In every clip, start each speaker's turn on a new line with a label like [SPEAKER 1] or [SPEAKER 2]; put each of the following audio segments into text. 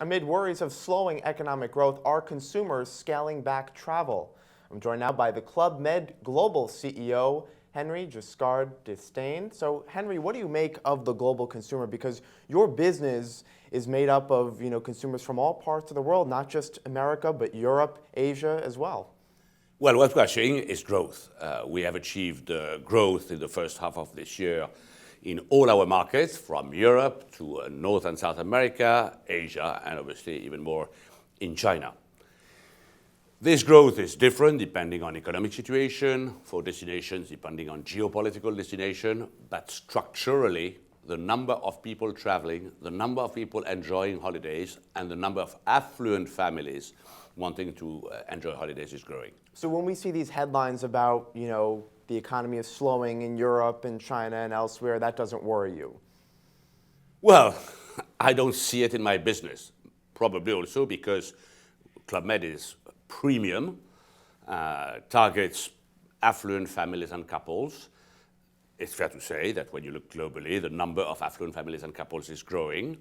[SPEAKER 1] Amid worries of slowing economic growth, are consumers scaling back travel? I'm joined now by the Club Med Global CEO, Henri Giscard d'Estaing. So, Henri, what do you make of the global consumer? Because your business is made up of consumers from all parts of the world, not just America, but Europe, Asia as well.
[SPEAKER 2] Well, what we are seeing is growth. We have achieved growth in the first half of this year in all our markets, from Europe to North and South America, Asia, and obviously even more in China. This growth is different depending on economic situation, for destinations depending on geopolitical destination, but structurally, the number of people traveling, the number of people enjoying holidays, and the number of affluent families wanting to enjoy holidays is growing.
[SPEAKER 1] So when we see these headlines about, the economy is slowing in Europe and China and elsewhere, that doesn't worry you?
[SPEAKER 2] Well, I don't see it in my business. Probably also because Club Med is premium, targets affluent families and couples. It's fair to say that when you look globally, the number of affluent families and couples is growing,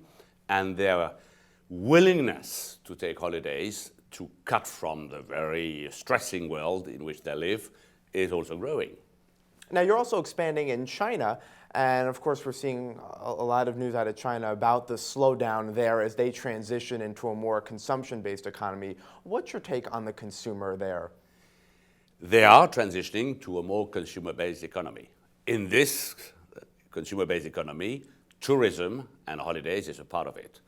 [SPEAKER 2] and their willingness to take holidays, to cut from the very stressing world in which they live, is also growing.
[SPEAKER 1] Now, you're also expanding in China, and of course we're seeing a lot of news out of China about the slowdown there as they transition into a more consumption-based economy. What's your take on the consumer there?
[SPEAKER 2] They are transitioning to a more consumer-based economy. In this consumer-based economy, tourism and holidays is a part of it.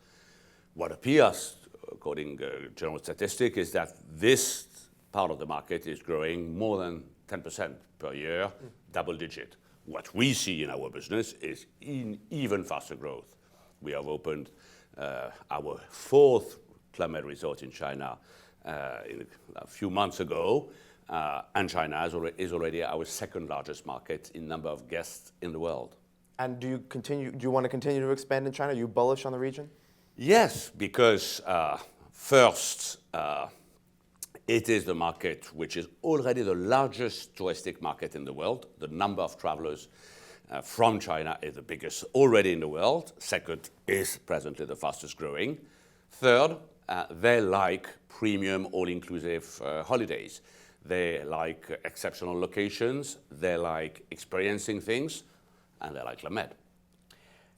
[SPEAKER 2] What appears, according to general statistics, is that this part of the market is growing more than 10% per year, double digit. What we see in our business is even faster growth. We have opened our fourth Club Med resort in China a few months ago, and China is already our second largest market in number of guests in the world.
[SPEAKER 1] And do you want to continue to expand in China? Are you bullish on the region?
[SPEAKER 2] Yes, because first, it is the market which is already the largest touristic market in the world. The number of travelers from China is the biggest already in the world. Second, is presently the fastest growing. Third, they like premium all-inclusive holidays. They like exceptional locations, they like experiencing things, and they like Club Med.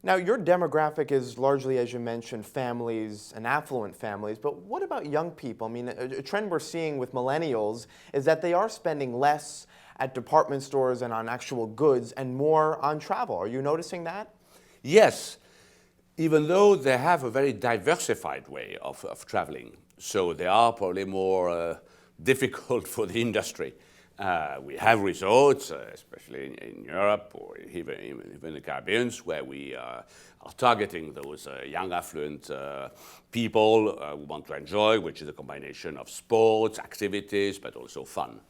[SPEAKER 1] Now, your demographic is largely, as you mentioned, families and affluent families, but what about young people? I mean, a trend we're seeing with millennials is that they are spending less at department stores and on actual goods and more on travel. Are you noticing that?
[SPEAKER 2] Yes, even though they have a very diversified way of traveling, so they are probably more difficult for the industry. We have resorts, especially in Europe or even the Caribbean, where we are targeting those young affluent people who want to enjoy, which is a combination of sports, activities, but also fun.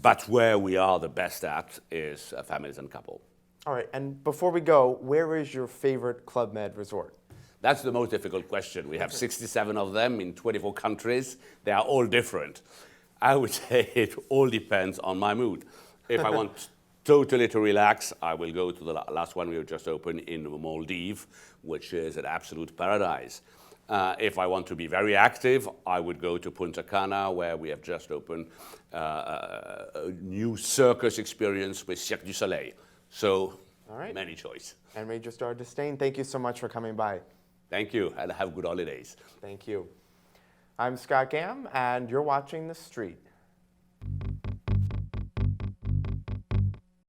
[SPEAKER 2] But where we are the best at is families and couple.
[SPEAKER 1] All right, and before we go, where is your favorite Club Med resort?
[SPEAKER 2] That's the most difficult question. We have 67 of them in 24 countries. They are all different. I would say it all depends on my mood. If I want totally to relax, I will go to the last one we have just opened in Maldives, which is an absolute paradise. If I want to be very active, I would go to Punta Cana, where we have just opened a new circus experience with Cirque du Soleil. So, many choice.
[SPEAKER 1] Henri Giscard d'Estaing, thank you so much for coming by.
[SPEAKER 2] Thank you, and have good holidays.
[SPEAKER 1] Thank you. I'm Scott Gamm, and you're watching The Street.